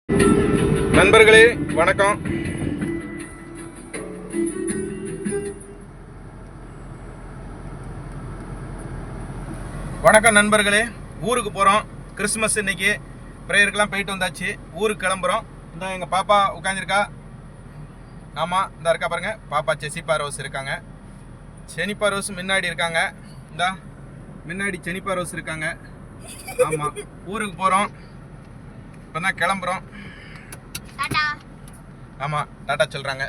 நண்பர்களே வணக்கம். வணக்கம் நண்பர்களே, ஊருக்கு போகிறோம். கிறிஸ்மஸ் இன்னைக்கு ப்ரேயருக்கெல்லாம் போயிட்டு வந்தாச்சு. ஊருக்கு கிளம்புறோம். இந்த எங்கள் பாப்பா உட்காந்துருக்கா. ஆமாம், இந்த இருக்கா பாருங்க. பாப்பா செசிப்பா ரோஸ் இருக்காங்க. செனிப்பா ரோஸ் முன்னாடி இருக்காங்க. இந்த முன்னாடி செனிப்பா ரோஸ் இருக்காங்க. ஆமாம், ஊருக்கு போகிறோம். இப்போ தான் கிளம்புறோம். ஆமாம், டாட்டா சொல்கிறாங்க.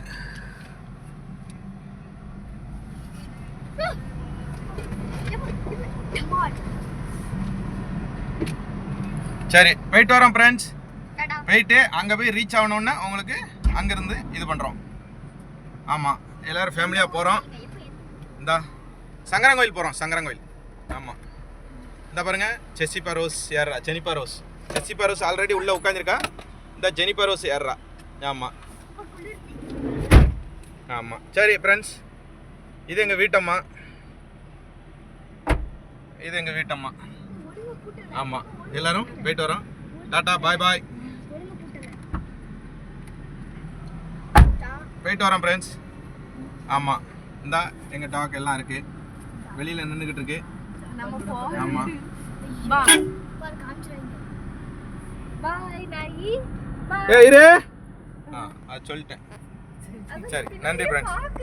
சரி, போயிட்டு வரோம் ஃப்ரெண்ட்ஸ். போயிட்டு அங்கே போய் ரீச் ஆகணுன்னா உங்களுக்கு அங்கேருந்து இது பண்ணுறோம். ஆமாம், எல்லோரும் ஃபேமிலியாக போகிறோம். இந்தா சங்கரங்கோயில் போகிறோம். சங்கரங்கோயில். ஆமாம், இந்த பாருங்க. செசிப்பா ரோஸ் ஏறா. ஜெனிப்பா ரோஸ். செசிப்பா ரோஸ் ஆல்ரெடி உள்ளே உட்காந்துருக்கா. இந்த ஜெனிப்பா ரோஸ் ஏறா. ஆமாம் ஆமாம். சரி ஃப்ரெண்ட்ஸ், இது எங்கள் வீட்டம்மா. இது எங்கள் வீட்டம்மா. ஆமாம், எல்லோரும் போயிட்டு வரோம். டாட்டா, பாய் பாய். போயிட்டு வரோம் ஃப்ரெண்ட்ஸ். ஆமாம், இந்தா எங்கள் டாக் எல்லாம் இருக்குது. வெளியில் நின்றுக்கிட்டு இருக்கு. ஆமாம், இரு. அது சொல்லிட்டேன். சரி, நன்றி ஃப்ரெண்ட்ஸ்.